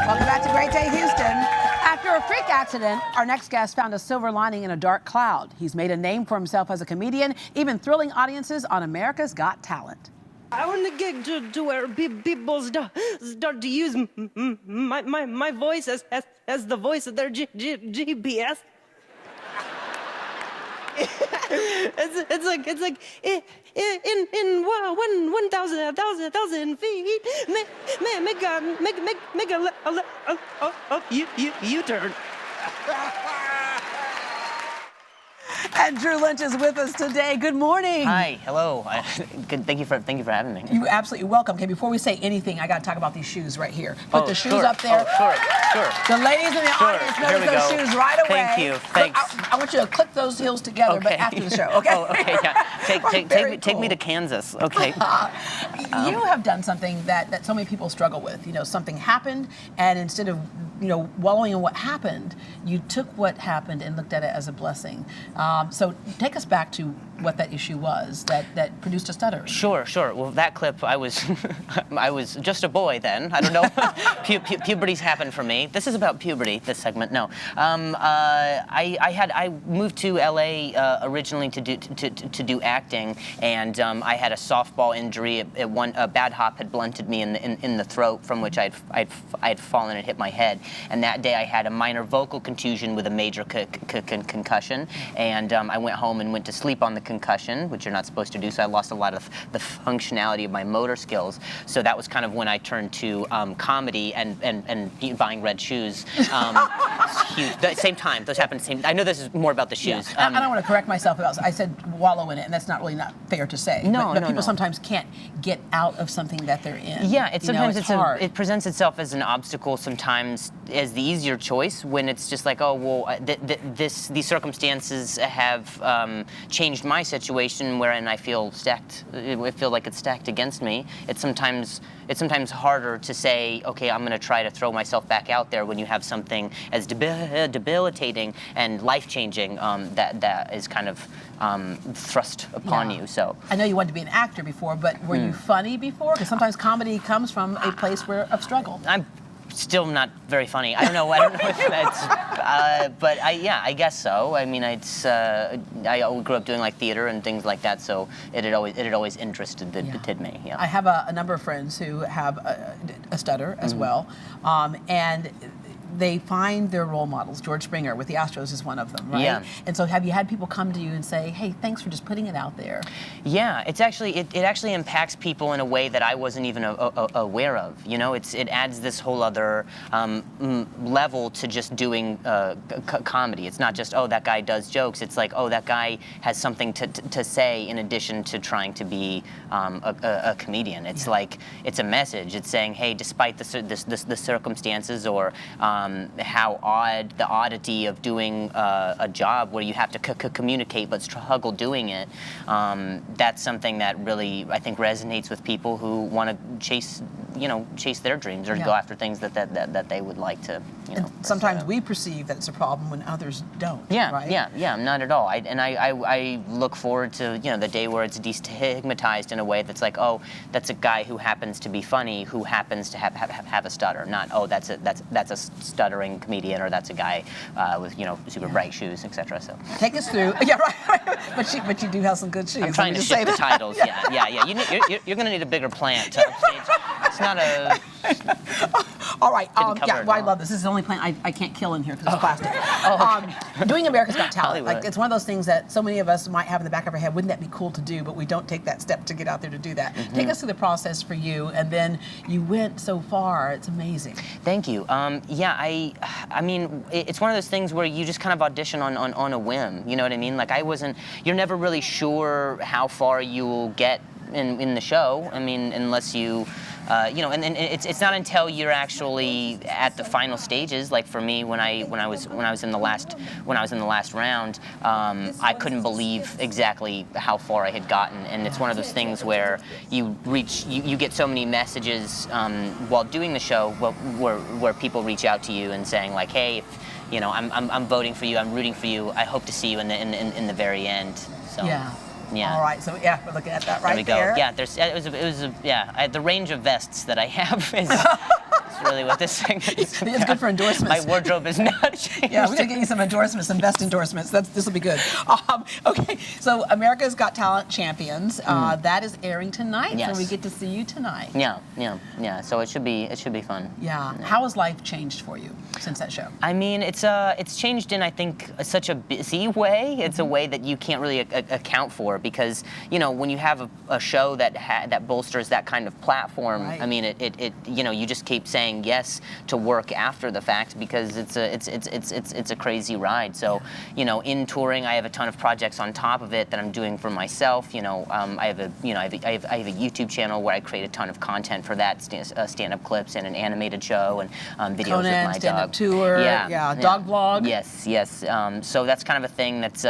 Welcome back to Great Day Houston. After a freak accident, our next guest found a silver lining in a dark cloud. He's made a name for himself as a comedian, even thrilling audiences on America's Got Talent. I want to get to where people start to use my voice as the voice of their GPS. It's like in 1,000 feet, make a U-turn. And Drew Lynch is with us today. Good morning. Hi, hello. Good. Thank you for having me. You're absolutely welcome. Okay, before we say anything, I got to talk about these shoes right here. Put the shoes up there. Oh, sure. The ladies in the audience notice those shoes right away. Thank you. Thanks. I want you to click those heels together, but after the show, okay? Oh, okay. Yeah. Take me to Kansas. Okay. You have done something that so many people struggle with. You know, something happened, and instead of wallowing in what happened, you took what happened and looked at it as a blessing. So take us back to what that issue was that produced a stutter. Sure. Well, that clip, I was I was just a boy then. I don't know. Puberty's happened for me. This is about puberty, this segment. No. I moved to LA originally to do acting, and I had a softball injury. A bad hop had blunted me in the throat, from which I'd fallen and hit my head. And that day I had a minor vocal contusion with a major concussion, and I went home and went to sleep on the concussion, which you're not supposed to do, so I lost a lot of the functionality of my motor skills. So that was kind of when I turned to comedy and buying red shoes. Huge. The same time. Those happened at the same time. I know this is more about the shoes. Yeah. I don't want to correct myself. I said wallow in it, and that's not fair to say. But people sometimes can't get out of something that they're in. Yeah, sometimes it's hard. It presents itself as an obstacle, sometimes as the easier choice, when it's just like, oh, well, these circumstances have changed my situation, wherein I feel stacked. I feel like it's stacked against me. It's sometimes harder to say, okay, I'm going to try to throw myself back out there when you have something as debilitating and life-changing that is kind of thrust upon you. So I know you wanted to be an actor before, but were you funny before? Because sometimes comedy comes from a place of struggle. I'm still not very funny. I don't know if that's, but I guess so. I mean, I grew up doing like theater and things like that, so it had always interested me. Yeah. I have a number of friends who have a stutter as well, and they find their role models. George Springer with the Astros is one of them, right? Yeah. And so have you had people come to you and say, hey, thanks for just putting it out there? Yeah, it actually impacts people in a way that I wasn't even aware of. You know, it adds this whole other level to just doing comedy. It's not just, oh, that guy does jokes. It's like, oh, that guy has something to say in addition to trying to be a comedian. It's like, it's a message. It's saying, hey, despite the circumstances or how the oddity of doing a job where you have to communicate but struggle doing it, that's something that really, I think, resonates with people who want to chase their dreams or go after things that they would like to, And sometimes we perceive that it's a problem when others don't. Yeah, right? yeah, not at all. I look forward to the day where it's destigmatized in a way that's like, oh, that's a guy who happens to be funny, who happens to have a stutter. Not, oh, that's a stuttering comedian, or that's a guy with super bright shoes, etc. So take us through. Yeah, right. But you do have some good shoes. I'm trying to shift the titles. Yeah. You're going to need a bigger plant. It's not a. All right. I love this. This is the only plant I can't kill in here because it's plastic. Doing America's Got Talent, like, it's one of those things that so many of us might have in the back of our head. Wouldn't that be cool to do? But we don't take that step to get out there to do that. Take us through the process for you, and then you went so far. It's amazing. Thank you. I mean, it's one of those things where you just kind of audition on a whim. You know what I mean? Like, you're never really sure how far you will get in the show. I mean, unless you. And it's not until you're actually at the final stages. Like for me, when I was in the last round, I couldn't believe exactly how far I had gotten. And it's one of those things where you get so many messages while doing the show, where people reach out to you and saying like, hey, I'm voting for you, I'm rooting for you. I hope to see you in the very end. So. Yeah. Yeah. All right, so we're looking at that right there. We go. Yeah, the range of vests that I have is really what this thing is. It's good for endorsements. My wardrobe is not changed. Yeah, we're gonna get you some endorsements, some best endorsements. This will be good. Okay, so America's Got Talent Champions. That is airing tonight, Yes. so we get to see you tonight. Yeah. So it should be fun. Yeah. How has life changed for you since that show? I mean, it's changed in, I think, such a busy way. It's a way that you can't really account for, because when you have a show that bolsters that kind of platform, Right. I mean, it you just keep saying yes to work after the fact, because it's a crazy ride. So in touring, I have a ton of projects on top of it that I'm doing for myself. I have a YouTube channel where I create a ton of content for that, stand-up clips and an animated show and videos Conan, with my stand-up dog. tour, dog vlog. Yes. So that's kind of a thing that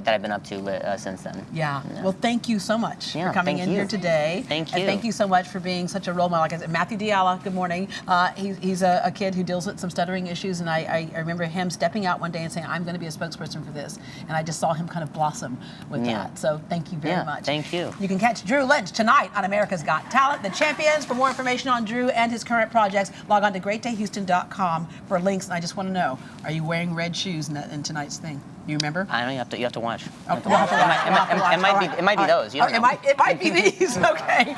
I've been up to since then. Yeah. Well, thank you so much for coming thank in you. here today. Thank you. And thank you so much for being such a role model. Like I said, Matthew Diala, good morning. He's a kid who deals with some stuttering issues, and I remember him stepping out one day and saying, I'm going to be a spokesperson for this. And I just saw him kind of blossom with that. So thank you very much. Thank you. You can catch Drew Lynch tonight on America's Got Talent, The Champions. For more information on Drew and his current projects, log on to greatdayhouston.com for links. And I just want to know, are you wearing red shoes in tonight's thing? You remember? I don't. You have to watch. Oh, we'll have to watch. It might be those. You don't know. It might be these. Okay.